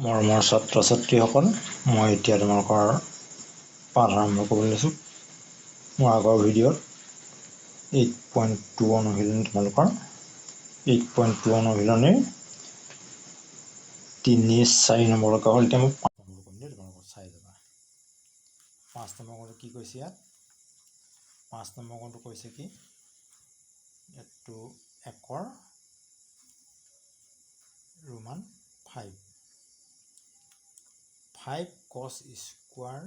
মৰমৰ ছাত্ৰ ছাত্ৰীসকল, মই এতিয়া তোমালোকৰ পাঠ আৰম্ভ কৰিবলৈ লৈছোঁ। মোৰ আগৰ ভিডিঅ'ত 8.2 অনুশীলনী তোমালোকৰ 8.2 অনুশীলনীৰ 3-4 নম্বৰলৈকে হ'ল। এতিয়া মই 5 নম্বৰ কৰিম দেই, তোমালোকৰ চাই যাবা। 5 নম্বৰ কোনটো কি কৈছে ইয়াত? 5 নম্বৰ কোনটো কৈছে কি? এইটো 1 ৰোমান 5 cos স্কোৱাৰ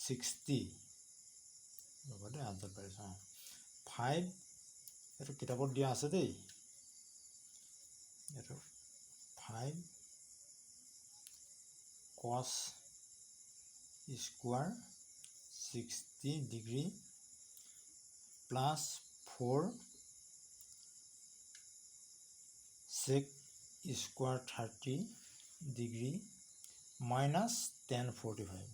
60 ৰ'ব দেই, আনচাৰ পাৰিছোঁ। 5 এইটো কিতাপত দিয়া আছে দেই, এইটো 5 cos square 60 degree plus 4 sec square 30 degree minus 10 45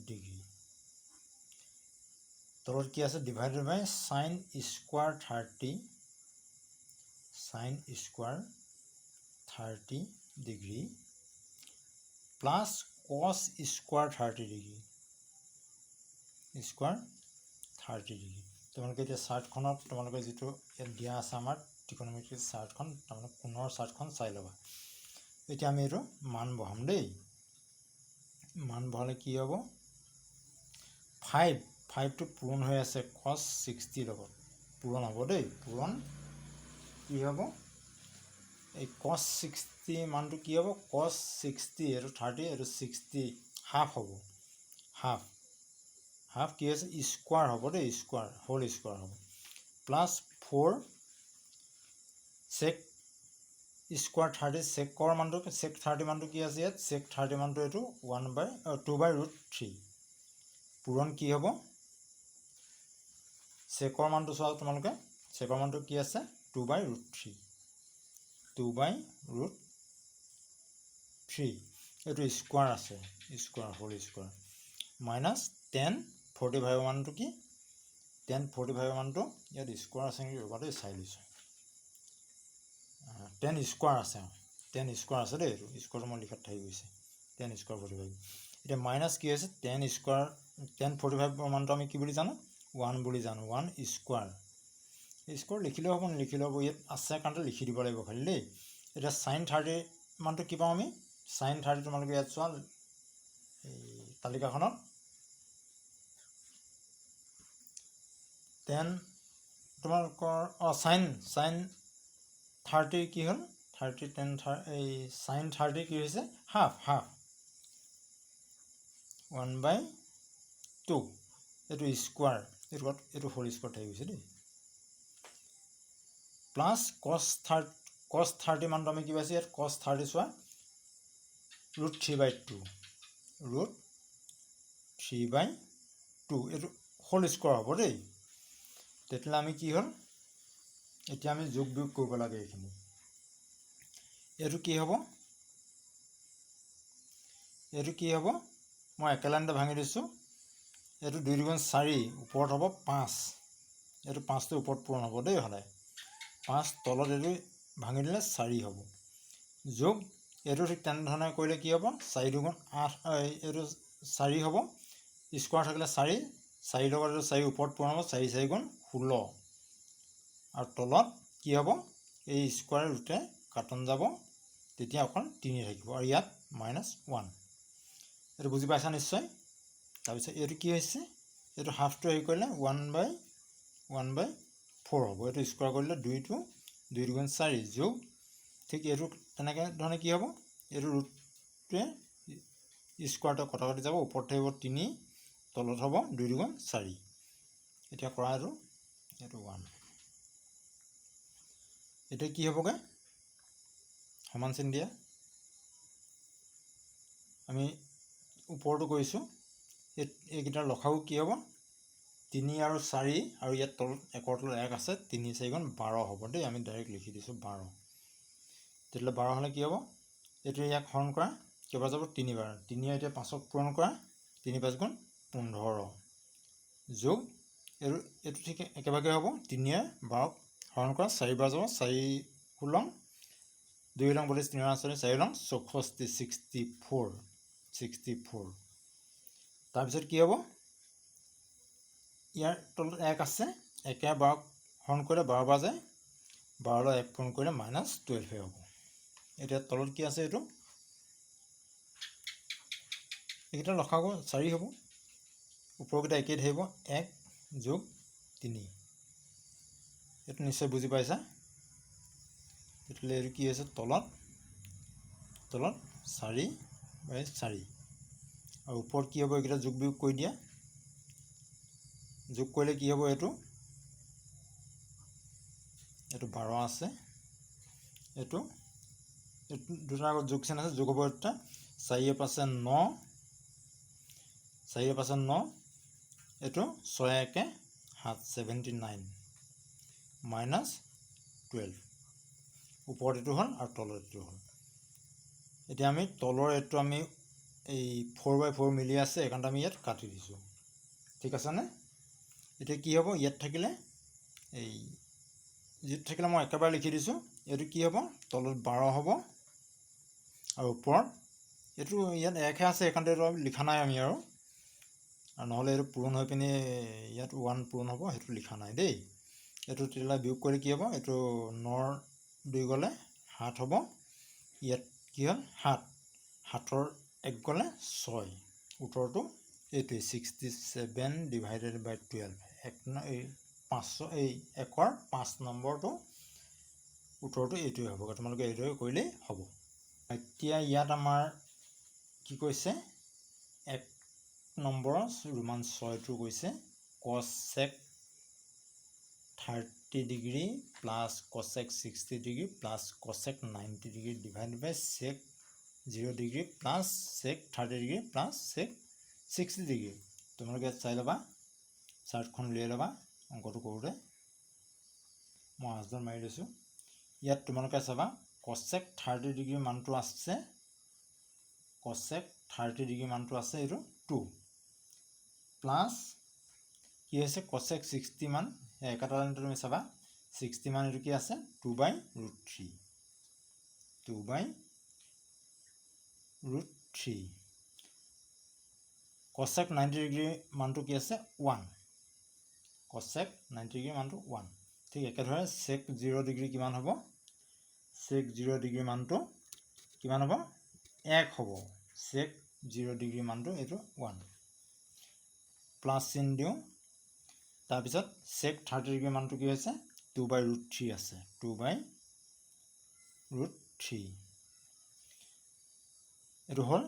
degree. তলত কি আছে? Divided by sine square 30 degree plus cos square 30 degree তোমালোকে এতিয়া চাৰ্টখনত তোমালোকে যিটো ইয়াত দিয়া আছে আমাৰ ত্ৰিকোণমিতিৰ চাৰ্টখন, তাৰমানে কোণৰ চাৰ্টখন চাই ল'বা। এতিয়া আমি এইটো মান বহাম দেই। মান বহালে কি হ'ব? 5টো পূৰণ হৈ আছে cos 60 লগত, পূৰণ হ'ব দেই। পূৰণ কি হ'ব? এই cos 60 মানটো কি হ'ব? cos 60 এইটো 30, এইটো 60 হাফ হ'ব। হাফ কি আছে? স্কোৱাৰ হ'ব দেই, হোল স্কোৱাৰ হ'ব। প্লাছ 4 sec স্কোৱাৰ 30, sec30 মানটো কি আছে ইয়াত? sec30 মানটো এইটো 2/√3। পূৰণ কি হ'ব? চেকৰ মানটো চোৱা তোমালোকে, চেকৰ মানটো কি আছে? 2/√3। এইটো স্কোৱাৰ আছে, হোল স্কোৱাৰ মাইনাছ 10 45 মানটো কি? 10 45 মানটো ইয়াত স্কোৱাৰ আছে নেকি? ৰ'বা দেই, চাই লৈছোঁ। 10 স্কোৱাৰ আছে, 10 স্কোৱাৰ আছে দেই, এইটো স্কোৱাৰটো মই লিখাত থাকি গৈছে। 10 স্কোৱাৰ 45। এতিয়া মাইনাছ কি হৈছে? 10 45 মানটো আমি কি বুলি জানো? 1 বুলি জানো। 1 স্কোৱাৰ লিখিলেও হ'ব, নিলিখিলেও হ'ব, ইয়াত আছে কাৰণতে লিখি দিব লাগিব খালি দেই। এতিয়া সাইন 30 মানটো কি পাওঁ আমি? সাইন 30 তোমালোকে ইয়াত চোৱা এই তালিকাখনত 10 তোমালোকৰ সাইন 30 কি হ'ল? 30 10 এই সাইন 30 কি হৈছে? হাফ 1/2। এইটো স্কোৱাৰ, এইটো হোল স্কোৱাৰ থাকি গৈছে দেই। প্লাছ cos 30 মানটো আমি কি পাইছোঁ ইয়াত? cos 30 চোৱা √3/2, এইটো হোল স্কোৱাৰ হ'ব দেই। তেতিয়াহ'লে আমি কি হ'ল? এতিয়া আমি যোগ বিয়োগ কৰিব লাগে এইখিনি। এইটো কি হ'ব? মই একেলাইনতে ভাঙি দিছোঁ। এইটো 2 × 4, ওপৰত হ'ব 5। এইটো 5টো ওপৰত পূৰণ হ'ব দেই সদায়। 5 তলত এইটো ভাঙি দিলে 4 হ'ব। যোগ এইটো ঠিক তেনেধৰণে কৰিলে কি হ'ব? 4 × 2 = 8, এইটো 4 হ'ব। স্কোৱাৰ থাকিলে 4 লগত এইটো 4 ওপৰত পূৰণ হ'ব, 4 4 × 16। আৰু তলত কি হ'ব? এই স্কোৱাৰ ৰুটে কাটন যাব, তেতিয়া অকল 3 থাকিব, আৰু ইয়াত -1। এইটো বুজি পাইছা নিশ্চয়? তাৰপিছত এইটো কি হৈছে? এইটো হাফটো হেৰি কৰিলে 1/4 হ'ব। এইটো স্কোৱাৰ কৰিলে 2 × 4 যোগ ঠিক এইটো তেনেকৈ ধৰণে কি হ'ব? এইটো ৰুটটোৱে স্কোৱাৰটো কটা কাটি যাব, ওপৰত থাকিব 3, তলত হ'ব 2 × 4। এতিয়া কৰা এইটো 1। এতিয়া কি হ'বগৈ? সমান চিন দিয়া। আমি ওপৰটো কৰিছোঁ, এইকেইটাৰ লসাগু কি হ'ব? 3 আৰু 4, আৰু ইয়াত তলত 1ৰ তলত 1 আছে, 3 4 × 12 হ'ব দেই। আমি ডাইৰেক্ট লিখি দিছোঁ 12। তেতিয়াহ'লে 12 হ'লে কি হ'ব? এইটো ইয়াক হৰণ কৰা, কেইবাৰ যাব? 3 বাৰ। 3 এতিয়া 5ক পূৰণ কৰা, 3 5 × 15 যোগ এইটো ঠিক একেভাগে হ'ব। 3 12ক হৰণ কৰা, 4 বাৰ যাব, 4 16 2 ৰং 32 3 ৰং 40 4 ৰং 64 64 তাৰপিছত কি হ'ব ইয়াৰ তলত 1 আছে 1 12 হৰণ কৰিলে 12 বাজে 12 1 পূৰণ কৰিলে -12 হ'ব এতিয়া তলত কি আছে এইটো এইটা লখাগু 4 হ'ব ওপৰকেইটা একেই থাকিব 1 যোগ 3 এইটো নিশ্চয় বুজি পাইছা তেতিয়াহ'লে এইটো কি আছে তলত 4/4 আৰু ওপৰত কি হ'ব এইকেইটা যোগ বিয়োগ কৰি দিয়া যোগ কৰিলে কি হ'ব এইটো 12 আছে এইটো দুটা আগত যোগ চিন আছে যোগ হ'ব এটা 4 5 9 4 5 9 এইটো 6 1 7 79 -12 ওপৰত এইটো হ'ল আৰু তলত এইটো হ'ল এতিয়া আমি তলৰ এইটো আমি এই 4/4 মিলি আছে এইকাৰণে আমি ইয়াত কাটি দিছোঁ ঠিক আছে নে এতিয়া কি হ'ব ইয়াত থাকিলে এই যিটো থাকিলে মই একেবাৰে লিখি দিছোঁ এইটো কি হ'ব তলত 12 হ'ব আৰু ওপৰত এইটো ইয়াত 1 আছে এইকাৰণে এইটো লিখা নাই আমি আৰু নহ'লে এইটো পূৰণ হৈ পিনে ইয়াত 1 পূৰণ হ'ব সেইটো লিখা নাই দেই এইটো তেতিয়াহ'লে বিয়োগ কৰি কি হ'ব এইটো 9 2 গ'লে 7 হ'ব ইয়াত কি হ'ল 7 7ৰ 1 গ'লে 6 উত্তৰটো এইটোৱে 67 ডিভাইডেড বাই 12 1ৰ 5 নম্বৰটো উত্তৰটো এইটোৱে হ'ব তোমালোকে এইটোৱে কৰিলেই হ'ব এতিয়া ইয়াত আমাৰ কি কৈছে 1 নম্বৰৰ ৰোমান 6টো কৈছে cosec 30 degree plus cosec 60 degree plus cosec 90 degree divide by sec 0 degree plus sec 30 degree plus sec 60 degree তোমালোকে চাই ল'বা চাৰ্টখন উলিয়াই ল'বা অংকটো কৰোঁতে মই আজদাৰ মাৰি লৈছোঁ ইয়াত তোমালোকে চাবা cosec 30 ডিগ্ৰী মানটো আছে cosec 30 ডিগ্ৰী মানটো আছে এইটো 2 প্লাছ কি হৈছে cosec 60 মান একাটা তুমি চাবা 60 মান এইটো কি আছে 2/√3 2/√3 cosec 90 ডিগ্ৰী মানটো কি আছে 1 cosec 90 ডিগ্ৰী মানটো 1 ঠিক একেদৰে sec 0 ডিগ্ৰী কিমান হ'ব sec 0 ডিগ্ৰী মানটো কিমান হ'ব 1 হ'ব sec 0 ডিগ্ৰী মানটো এইটো 1 প্লাছ চিন দিওঁ তাৰপিছত sec 30 ডিগ্ৰী মানটো কি হৈছে 2/√3 আছে 2/√3 এইটো হ'ল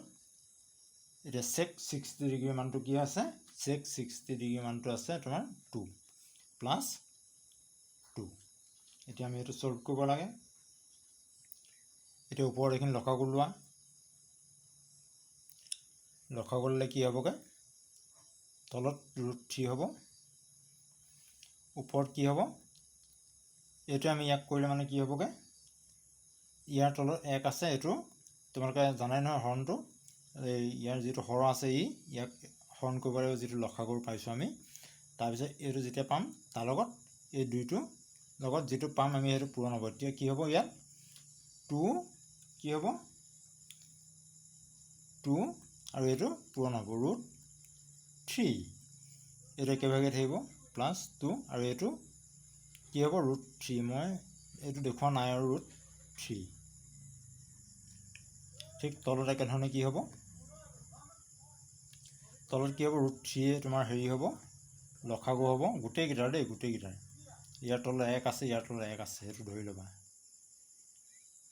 এতিয়া sec 60 ডিগ্ৰী মানটো কি আছে sec 60 ডিগ্ৰী মানটো আছে তোমাৰ 2 প্লাছ 2 এতিয়া আমি এইটো সলভ কৰিব লাগে এতিয়া ওপৰত এইখিনি লখাগু লোৱা লখাগু ল'লে কি হ'বগে তলত √3 হ'ব ওপৰত কি হ'ব এইটো আমি ইয়াক কৰিলে মানে কি হ'বগে ইয়াৰ তলত 1 আছে এইটো তোমালোকে জানাই নহয় হৰণটো এই ইয়াৰ যিটো হৰ আছে ইয়াক হৰণ কৰিব লাগিব যিটো লখাগুৰ পাইছোঁ আমি তাৰপিছত এইটো যেতিয়া পাম তাৰ লগত এই দুইটো লগত যেটো পাম আমি সেইটো পূৰণ হ'ব এতিয়া কি হ'ব ইয়াত 2 কি হ'ব 2 আৰু এইটো পূৰণ হ'ব √3 এইটো একেভাগে থাকিব প্লাছ 2 আৰু এইটো কি হ'ব √3 মই এইটো দেখুৱা নাই আৰু √3 ঠিক তলত একেধৰণে কি হ'ব তলত কি হ'ব √3 তোমাৰ হেৰি হ'ব লখাগু হ'ব গোটেইকেইটাৰ দেই গোটেইকেইটাৰ ইয়াৰ তলত 1 আছে ইয়াৰ তলত 1 আছে সেইটো ধৰি ল'বা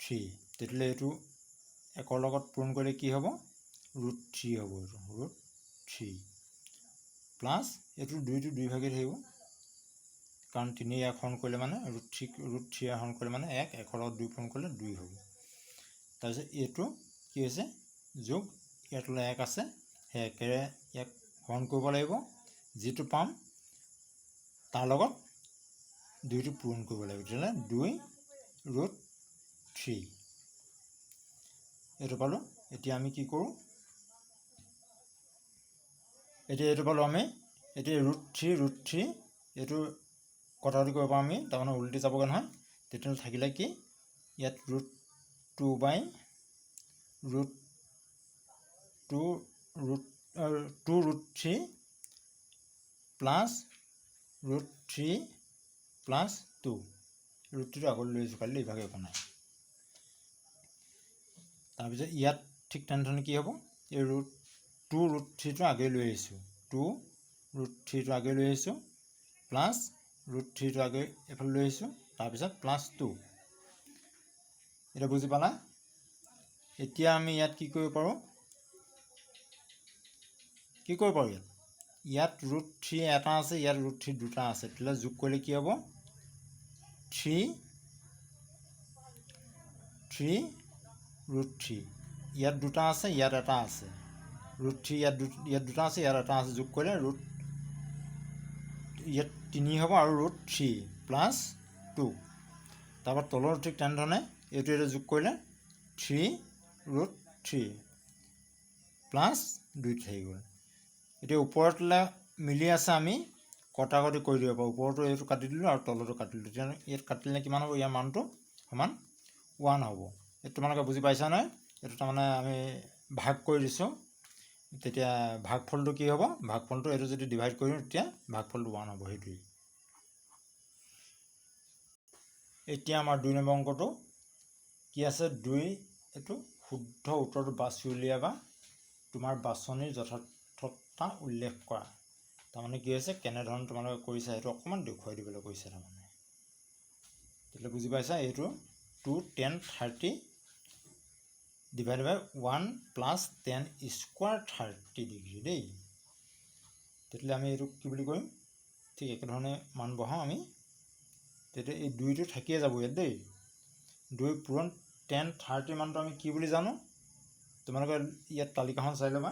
3 তেতিয়াহ'লে এইটো 1ৰ লগত পূৰণ কৰিলে কি হ'ব √3 হ'ব এইটো √3 প্লাছ এইটো 2টো 2 ভাগে থাকিব কাৰণ 3 1 হৰণ কৰিলে মানে √3 হৰণ কৰিলে মানে 1 1ৰ লগত 2 পূৰণ কৰিলে 2 হ'ব তাৰপিছত এইটো কি হৈছে যোগ ইয়াৰ তলত 1 আছে সেই একেৰে ইয়াক হৰণ কৰিব লাগিব যেটো পাম তাৰ লগত 2টো পূৰণ কৰিব লাগিব তেতিয়াহ'লে 2√3 এইটো পালোঁ এতিয়া আমি কি কৰোঁ এতিয়া এইটো পালোঁ আমি এতিয়া √3 এইটো কটাকটি কৰিব পাৰোঁ আমি তাৰমানে উল্টি যাবগৈ নহয় তেতিয়াহ'লে থাকিলে কি ইয়াত √2/√3 প্লাছ √3 প্লাছ 2 √3টো আগলৈ লৈ আহিছোঁ কালি ইভাগে একো নাই তাৰপিছত ইয়াত ঠিক তেনেধৰণে কি হ'ব এই √2/√3টো আগে লৈ আহিছোঁ 2√3টো আগে লৈ আহিছোঁ প্লাছ √3টো আগে এফালে লৈ আহিছোঁ তাৰপিছত প্লাছ 2 এটা বুজি পালা এতিয়া আমি ইয়াত কি কৰিব পাৰোঁ ইয়াত √3 এটা আছে ইয়াত √3 দুটা আছে তেতিয়াহ'লে যোগ কৰিলে কি হ'ব 3 ইয়াত দুটা আছে ইয়াত এটা আছে √3 ইয়াত দুটা আছে ইয়াত এটা আছে যোগ কৰিলে ইয়াত 3 হ'ব আৰু √3 প্লাছ 2 তাৰপৰা তলৰ ঠিক তেনেধৰণে এইটো যোগ কৰিলে 3√3 প্লাছ 2 থাকি গ'ল এতিয়া ওপৰতলৈ মিলি আছে আমি কটাকটি কৰি দিব পাৰোঁ ওপৰতো এইটো কাটি দিলোঁ আৰু তলতো কাটি দিলোঁ তেতিয়া ইয়াত কাটিলে কিমান হ'ব ইয়াৰ মানটো সমান 1 হ'ব এইটো তোমালোকে বুজি পাইছা নহয় এইটো তাৰমানে আমি ভাগ কৰি দিছোঁ তেতিয়া ভাগফলটো কি হ'ব ভাগফলটো এইটো যদি ডিভাইড কৰি দিওঁ তেতিয়া ভাগফলটো 1 হ'ব সেইটোৱেই এতিয়া আমাৰ 2 নম্বৰ অংকটো কি আছে 2 এইটো শুদ্ধ উত্তৰটো বাছি উলিয়াবা তোমাৰ বাছনিৰ যথাৰ্থতা উল্লেখ কৰা তাৰমানে কি হৈছে কেনেধৰণে তোমালোকে কৰিছা সেইটো অকণমান দেখুৱাই দিবলৈ কৈছে তাৰমানে তেতিয়া বুজি পাইছা এইটো 2 10 30 ডিভাইড বাই 1 প্লাছ 10 স্কোৱাৰ 30 ডিগ্ৰী দেই তেতিয়াহ'লে আমি এইটো কি বুলি কৰিম ঠিক একেধৰণে মান বহাওঁ আমি তেতিয়া এই 2টো থাকিয়ে যাব ইয়াত দেই 2 পূৰণ 10 30 মানটো আমি কি বুলি জানো তোমালোকে ইয়াত তালিকাখন চাই ল'বা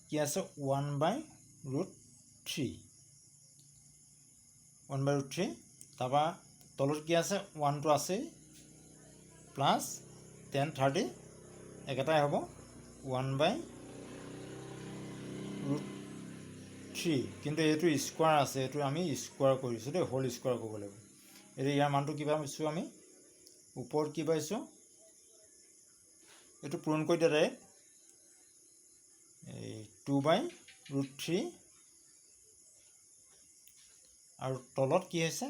কি আছে 1/√3 তাৰপৰা তলত কি আছে 1টো আছেই প্লাছ 10 30 একেটাই হ'ব 1/√3 কিন্তু এইটো স্কোৱাৰ আছে এইটো আমি স্কোৱাৰ কৰিছোঁ দেই হোল স্কোৱাৰ কৰিব লাগিব এতিয়া ইয়াৰ মানটো কিবা পাইছোঁ আমি ওপৰত কি পাইছোঁ এইটো পূৰণ কৰি দিয়া ডাইৰেক্ট এই 2/√3 আৰু তলত কি হৈছে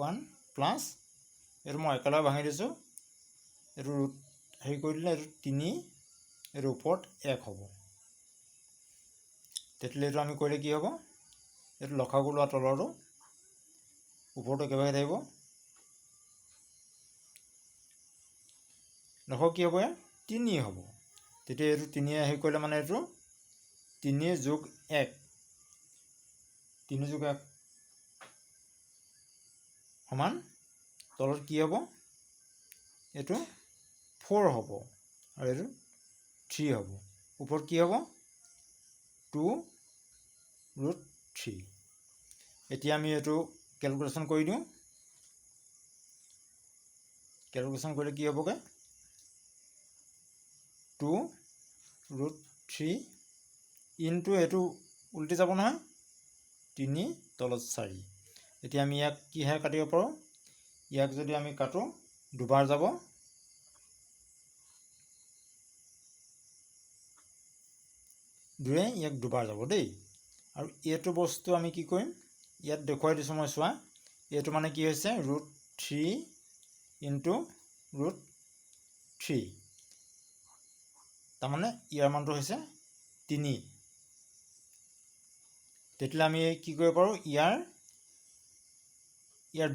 1 প্লাছ এইটো মই একেলগে ভাঙি দিছোঁ এইটো হেৰি কৰি দিলে এইটো 3 এইটো ওপৰত 1 হ'ব তেতিয়াহ'লে এইটো আমি কৰিলে কি হ'ব এইটো লসাগু লোৱা তলৰটো ওপৰটো একেবাৰে থাকিব লসাগু কি হ'ব ইয়াৰ 3 হ'ব তেতিয়া এইটো 3 হেৰি কৰিলে মানে এইটো 3 যোগ 1 সমান তলত কি হ'ব এইটো 4 হ'ব আৰু এইটো 3 হ'ব ওপৰত কি হ'ব 2√3 এতিয়া আমি এইটো কেলকুলেশ্যন কৰি দিওঁ কেলকুলেশ্যন কৰিলে কি হ'বগৈ 2√3 ইনটু এইটো উল্টি যাব নহয় 3 তলত 4 এতিয়া আমি ইয়াক কিহে কাটিব পাৰোঁ ইয়াক যদি আমি কাটো দুবাৰ যাব দুয়ে ইয়াক দুবাৰ যাব দেই আৰু এইটো বস্তু আমি কি কৰিম ইয়াত দেখুৱাই দিছোঁ মই চোৱা এইটো মানে কি হৈছে √3 ইনটু √3 তাৰমানে ইয়াৰ মানটো হৈছে 3 তেতিয়াহ'লে আমি কি কৰিব পাৰোঁ ইয়াৰ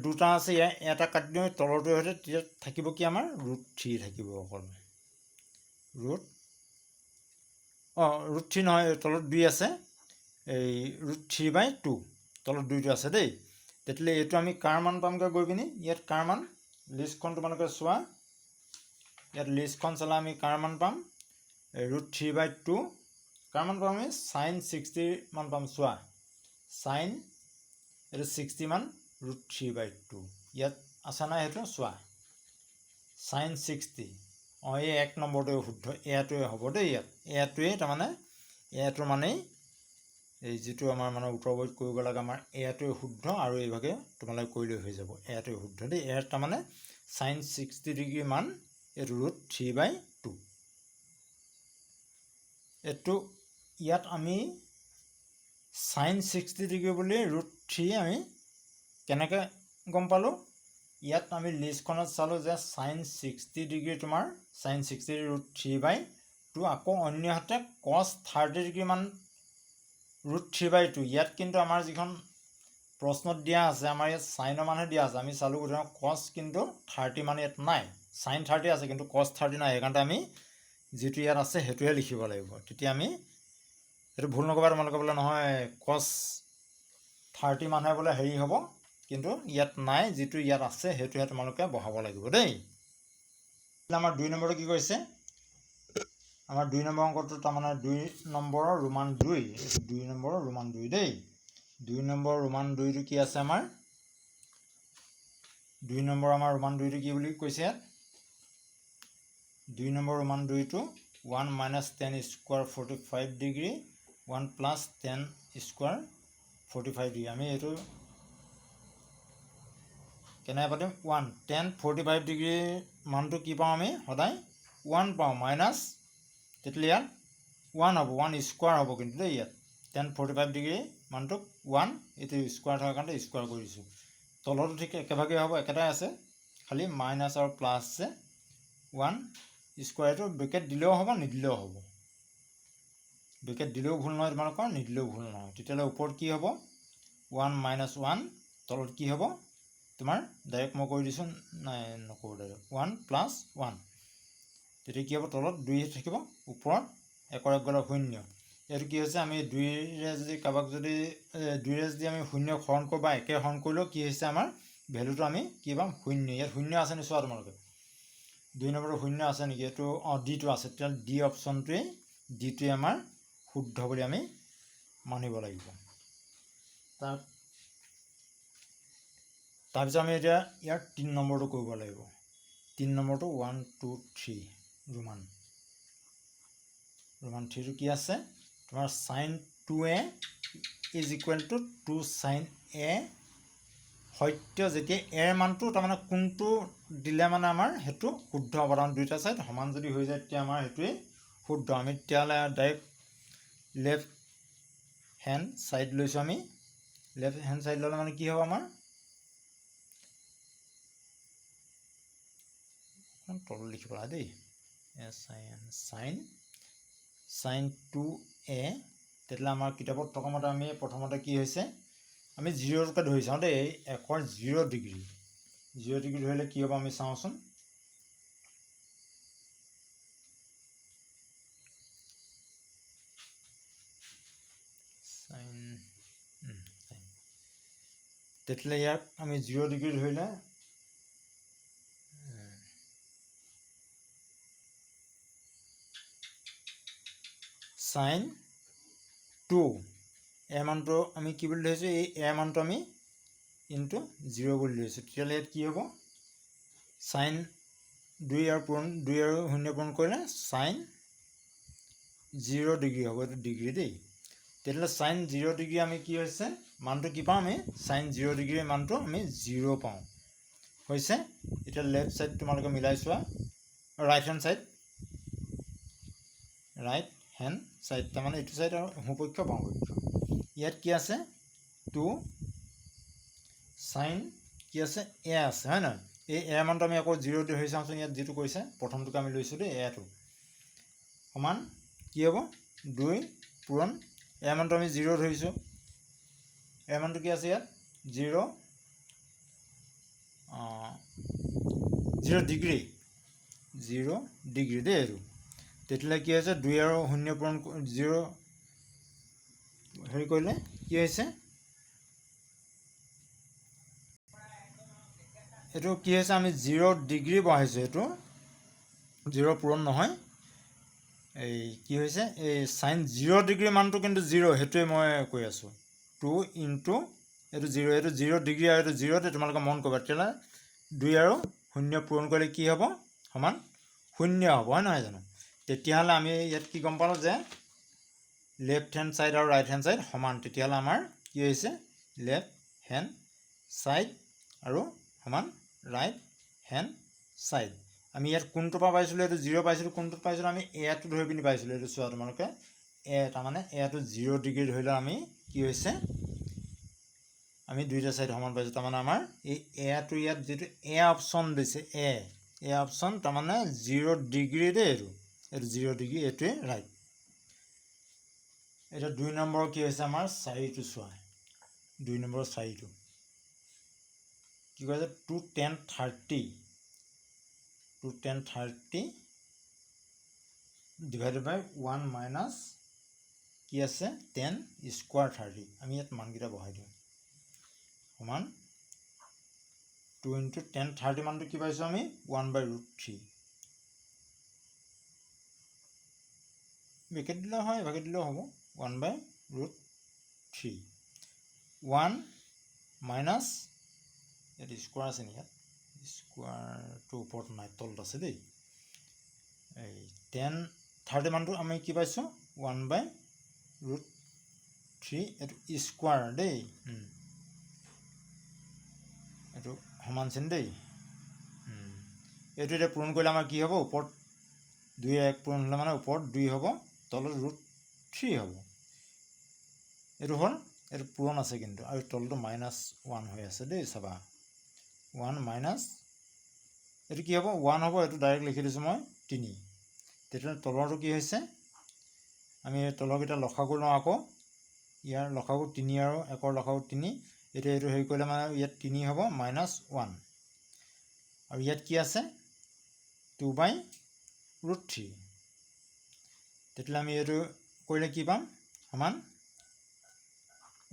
দুটা আছে ইয়াৰ এটা কাটি দিওঁ তলৰটো হৈছে তেতিয়া থাকিব কি আমাৰ √3 থাকিব অকল √3 নহয় তলত 2 আছে এই √3/2 তলত 2টো আছে দেই তেতিয়াহ'লে এইটো আমি কাৰ মান পামগৈ গৈ পিনি ইয়াত কাৰ মান লিষ্টখন তোমালোকে চোৱা ইয়াত লিষ্টখন চালে আমি কাৰ মান পাম √3/2 কাৰ মান পাম আমি sin 60 মান পাম চোৱা sin এইটো 60 মান √3/2 ইয়াত আছে নাই সেইটো চোৱা sin 60 এই 1 নম্বৰটোৱে শুদ্ধ এয়াটোৱে হ'ব দেই ইয়াত এয়াটোৱে তাৰমানে এয়াটোৰ মানেই এই যেটো আমাৰ মানে উত্তৰবৰ্ড কৰিব লাগে আমাৰ এটোৱে শুদ্ধ আৰু এইভাগে তোমালোকে কৰিলে হৈ যাব এটোৱে শুদ্ধ দেই এৰ তাৰ মানে sin 60 ডিগ্ৰী মান এটো √3/2 এটো ইয়াত আমি sin 60 ডিগ্ৰী বুলি √3 আমি কেনেকৈ গম পালো ইয়াত আমি লিষ্টখনত চালো যে sin 60 ডিগ্ৰী তোমাৰ sin 60 √3/2 আকৌ অন্য হাতে cos 30 ডিগ্ৰী মান √3/2 ইয়াত কিন্তু আমাৰ যিখন প্ৰশ্নত দিয়া আছে আমাৰ ইয়াত সাইনৰ মানহে দিয়া আছে আমি চালু কৰিম cos কিন্তু 30 মানে ইয়াত নাই sin 30 আছে কিন্তু cos 30 নাই সেইকাৰণে আমি যেটো ইয়াত আছে হেতুহে লিখিব লাগিব তেতিয়া আমি এটো ভুল নকবা তোমালোকে বলে নহয় cos 30 মানে বলে হেৰি হ'ব কিন্তু ইয়াত নাই যেটো ইয়াত আছে হেতুহে তোমালোকে বহাব লাগিব দেই আমাৰ 2 নম্বৰটো কি কৈছে আমাৰ 2 নম্বৰ অংকটো তাৰ মানে 2 নম্বৰৰ ৰোমান 2 2 নম্বৰৰ ৰোমান 2 দেই 2 নম্বৰ ৰোমান 2 টো কি আছে আমাৰ 2 নম্বৰ আমাৰ ৰোমান 2 টো কি বুলি কৈছে 2 নম্বৰ ৰোমান 2 টো 1 - 10 স্কয়াৰ 45 ডিগ্ৰী 1 + 10 স্কয়াৰ 45 ডিগ্ৰী আমি এটো কেনে পাতিম 1 10 45 ডিগ্ৰী মানটো কি পাম আমি সদায় 1 পাম মাইনাস তেতলিয়া 1 হ'ব 1 স্কয়ার হ'ব কিন্তু দেই ইয়াত 10 45 ডিগ্ৰী মানটো 1 এটো স্কয়াৰ থকাৰ কাৰণে স্কয়াৰ কৰিছো তলটো ঠিক একেভাগে হ'ব একেটাই আছে খালি মাইনাস আৰু প্লাস আছে 1 স্কয়াৰটো ব্ৰেকেট দিলেও হ'ব নিদিলেও হ'ব ব্ৰেকেট দিলেও ভুল নহয় তোমালোকৰ নিদিলেও ভুল নহয় তেতিয়ালে ওপৰত কি হ'ব 1 - 1 তলত কি হ'ব তোমাৰ ডাইৰেক্ট মই কৈ দিছো নাই নকৰো ডাইৰেক্ট 1 + 1 তেতিয়া কি হ'ব তলত 2 থাকিব ওপৰত একৰ এক গলে 0 এটো কি হৈছে আমি 2 ৰে যদি কাবাক যদি 2 ৰে যদি আমি 0 হৰণ কৰো বা একে হৰণ কৰিলো কি হৈছে আমাৰ ভ্যালুটো আমি কি পাম 0 ইয়াত 0 আছে নি চোৱা তোমালোকে 2 নম্বৰৰ 0 আছে নেকি এটো ডি টো আছে তেল ডি অপচনটোৱে ডি টোৱে আমাৰ শুদ্ধ বুলি আমি মানিব লাগিব তাৰপিছত আমি এতিয়া ইয়াৰ 3 নম্বৰটো কৰিব লাগিব 3 নম্বৰটো 1 2 3 ৰোমান 3 টো কি আছে তোমাৰ sin 2a = 2 sin a সত্য যেতিয়া এৰ মানটো তাৰ মানে কোনটো দিলে মানে আমাৰ হেতু শুদ্ধ অৱদান দুইটা সাইড সমান যদি হৈ যায় তেতিয়া আমাৰ হেতুই শুদ্ধ আমি তেতিয়ালে ডাইৰেক্ট লেফট হ্যান্ড সাইড লৈছো আমি লেফট হ্যান্ড সাইড ললে মানে কি হ'ব আমাৰ তল লিখিব লাগে দেই sin 2a তেতলা আমাৰ কিতাপত প্ৰথমতে আমি প্ৰথমতে কি হৈছে আমি 0 কে ধৰি চাও দেই একৰ 0 ডিগ্ৰী ধৰিলে কি হ'ব আমি চাওচোন তেতলে ইয়াক আমি 0 ডিগ্ৰী ধৰিলে sin 2 এ মানটো আমি কি বুলি ধৰিছো এই এ মানটো আমি ইনটু 0 বুলি ধৰিছো তেতিয়ালে কি হ'ব sin 2 আৰু পূৰণ 2 আৰু 0 পূৰণ কৰিলে sin 0 ডিগ্ৰী হ'ব এটো ডিগ্ৰী দেই তেতিয়ালে sin 0 ডিগ্ৰী আমি কি হৈছে মানটো কি পাম আমি sin 0 ডিগ্ৰীৰ মানটো আমি 0 পাওঁ হৈছে এটা লেফট সাইড তোমালোকে মিলাই চোৱা ৰাইট হ্যান্ড সাইড তাৰ মানে এটো সাইড আৰু হুপক্ষ বামপক্ষ ইয়াত কি আছে 2 sin কি আছে a আছে হয় না এই a মানটো আমি আকৌ 0 ধৰি চাওচোন ইয়াত যেটো কৈছে প্ৰথমটোকে আমি লৈছো দেই a টো সমান কি হ'ব 2 পূৰণ a মানটো আমি 0 ধৰিছো a মানটো কি আছে ইয়াত 0 ডিগ্ৰী দেই এটো তেতলে কি হৈছে 2 আৰু 0 পূৰণ 0 হেৰি কৰিলে কি হৈছে এটো কি হৈছে আমি 0 ডিগ্ৰী বহাইছো এটো 0 পূৰণ নহয় এই কি হৈছে এই sin 0 ডিগ্ৰী মানটো কিন্তু 0 হেতুৱে মই কৈ আছো 2 ইনটু এটো 0 এটো 0 ডিগ্ৰী আৰু এটো 0 তে তোমালোকে মন কৰিবা তেলা 2 আৰু 0 পূৰণ কৰিলে কি হ'ব সমান 0 হ'ব হয় নহয় জানো তেতিয়াহলে আমি ইয়াত কি গম পালো যে লেফ্ট হেণ্ড ছাইড আৰু ৰাইট হেণ্ড ছাইড সমান, তেতিয়াহ'লে আমাৰ কি হৈছে লেফ্ট হেণ্ড ছাইড আৰু সমান ৰাইট হেণ্ড ছাইড। আমি ইয়াত কোনটোৰ পৰা পাইছিলোঁ, এইটো 0 পাইছিলোঁ, কোনটোত পাইছিলোঁ আমি এটো ধৰি পিনি পাইছিলোঁ। এইটো চোৱা তোমালোকে তাৰমানে এটো 0 ডিগ্ৰী ধৰি লওঁ আমি, কি হৈছে আমি দুইটা ছাইড সমান পাইছোঁ। তাৰমানে আমাৰ এই এটো ইয়াত যিটো অপশ্যন দিছে এ অপশ্যন তাৰমানে 0 ডিগ্ৰী দেই, এইটো 0 ডিগ্ৰী, এইটোৱে ৰাইট। এতিয়া 2 নম্বৰ কি হৈছে আমাৰ চাৰিটো চোৱা, 2 নম্বৰ চাৰিটো কি কৈছে 2 10 30 ডিভাইডেড বাই 1 মাইনাছ কি আছে 10 স্কোৱাৰ 30। আমি ইয়াত মানকেইটা বহাই দিওঁ সমান 2 × 10 30 মানটো কি পাইছোঁ আমি 1/√3। ব্ৰেকেট দিলেও হয়, ভাগে দিলেও হ'ব, 1/√3। 1 মাইনাছ ইয়াত স্কোৱাৰ আছে নেকি, ইয়াত স্কোৱাৰটো ওপৰত নাই, তলত আছে দেই। এই 10 30 মানটো আমি কি পাইছোঁ 1/√3, এইটো স্কোৱাৰ দেই, এইটো সমান চিন দেই। এইটো এতিয়া পূৰণ কৰিলে আমাৰ কি হ'ব, ওপৰত 2 1 পূৰণ হ'লে মানে ওপৰত 2 হ'ব, তলত √3 হ'ব। এইটো হ'ল, এইটো পূৰণ আছে কিন্তু, আৰু তলটো -1 হৈ আছে দেই, চাবা 1 মাইনাছ এইটো কি হ'ব 1 হ'ব, এইটো ডাইৰেক্ট লিখি দিছোঁ মই 3। তেতিয়া তলৰটো কি হৈছে, আমি তলৰকেইটা লসাগু লওঁ আকৌ, ইয়াৰ লসাগু 3 আৰু 1ৰ লসাগু 3, এতিয়া এইটো হেৰি কৰিলে মানে ইয়াত 3 হ'ব -1, আৰু ইয়াত কি আছে 2/√3। তেতিয়াহ'লে আমি এইটো কৰিলে কি পাম, সমান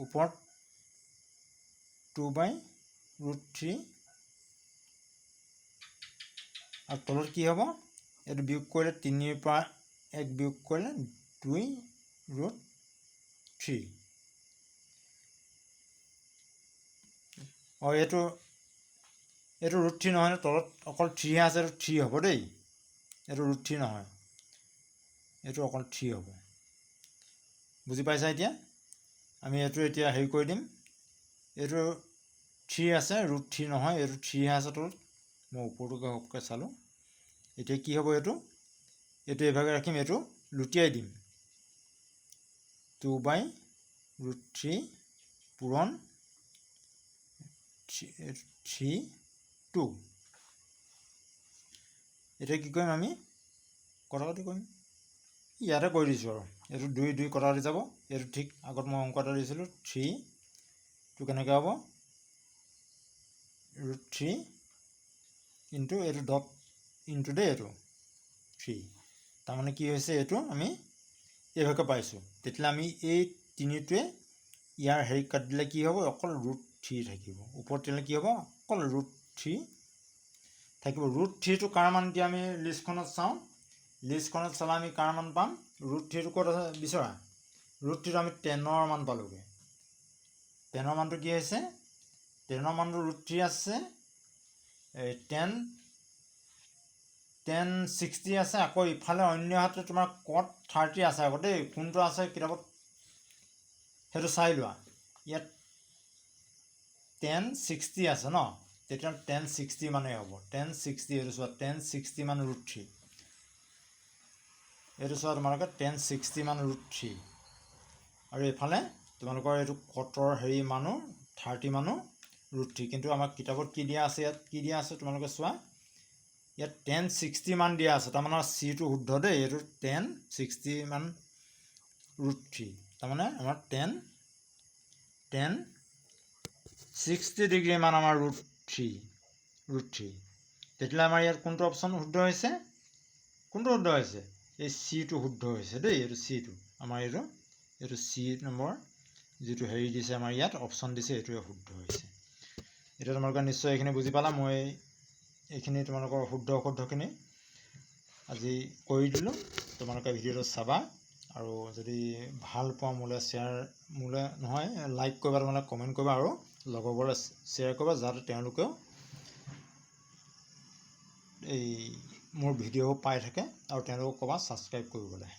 ওপৰত 2/√3 আৰু তলত কি হ'ব, এইটো বিয়োগ কৰিলে 3ৰ পৰা 1 বিয়োগ কৰিলে 2√3। এইটো √3 নহয়, তলত অকল 3 আছে, এইটো 3 হ'ব দেই, এইটো √3 নহয়, এইটো অকল 3 হ'ব। বুজি পাইছা এতিয়া? আমি এইটো এতিয়া হেৰি কৰি দিম, এইটো 3 আছে, √3 নহয়, এইটো 3 আছে তলত, মই ওপৰটোকে ঘপকৈ চালোঁ। এতিয়া কি হ'ব, এইটো এইভাগে ৰাখিম, এইটো লুটিয়াই দিম, 2/√3 পূৰণ 3 2। এতিয়া কি কৰিম, আমি কটাকটি কৰিম, ইয়াতে কৰি দিছোঁ আৰু এইটো 2 2 কটাকটি যাব, এইটো ঠিক আগত মই অংক এটা দিছিলোঁ 3টো কেনেকৈ হ'ব, √3 ইনটু এইটো ডট ইনটু দেই, এইটো 3, তাৰমানে কি হৈছে এইটো আমি এইভাগে পাইছোঁ। তেতিয়াহ'লে আমি এই 3টোৱে ইয়াৰ হেৰি কাটি দিলে কি হ'ব, অকল √3 থাকিব, ওপৰত তেতিয়াহ'লে কি হ'ব, অকল √3 থাকিব। √3টো কাৰ মান, এতিয়া আমি লিষ্টখনত চাওঁ, লিষ্টখনত চালে আমি কাৰ মান পাম, √3টো ক'ত আছে বিচৰা, √3টো আমি 10ৰ মান পালোঁগৈ। 10ৰ মানটো কি হৈছে, 10ৰ মানটো √3 আছে, এই 10 60 আছে, আকৌ ইফালে অন্য হাতে তোমাৰ cot 30 আছে আকৌ দেই, কোনটো আছে কিতাপত সেইটো চাই লোৱা। ইয়াত 10 60 আছে ন, তেতিয়া 10 60 মানেই হ'ব, 10 60, এইটো চোৱা 10 60 মান √3, এইটো চোৱা তোমালোকে 10 60 মান √3, আৰু এইফালে তোমালোকৰ এইটো কটৰ হেৰি মানো 30 মানো √3, কিন্তু আমাৰ কিতাপত কি দিয়া আছে, ইয়াত কি দিয়া আছে তোমালোকে চোৱা, ইয়াত 10 60 মান দিয়া আছে, তাৰমানে চিটো শুদ্ধ দেই, এইটো 10 60 মান √3, তাৰমানে আমাৰ 10 60 ডিগ্ৰী মান আমাৰ √3। তেতিয়াহ'লে আমাৰ ইয়াত কোনটো অপশ্যন শুদ্ধ হৈছে, কোনটো শুদ্ধ হৈছে, এই চিটো শুদ্ধ হৈছে দেই, এইটো চিটো আমাৰ এইটো চি নম্বৰ যিটো হেৰি দিছে আমাৰ ইয়াত অপশ্যন দিছে, এইটোৱে শুদ্ধ হৈছে। এতিয়া তোমালোকে নিশ্চয় এইখিনি বুজি পালা, মই এইখিনি তোমালোকৰ শুদ্ধ অশুদ্ধখিনি আজি কৰি দিলোঁ, তোমালোকে ভিডিঅ'টো চাবা, আৰু যদি ভাল পোৱা মোলৈ শ্বেয়াৰ, মোলৈ নহয় লাইক কৰিবা, তোমালোকে কমেণ্ট কৰিবা, আৰু লগৰবোৰলৈ শ্বেয়াৰ কৰিবা, যাতে তেওঁলোকেও এই মোৰ ভিডিঅ' পাই থাকে, আৰু তেওঁলোকক ক'বা ছাবস্ক্ৰাইব কৰিবলৈ।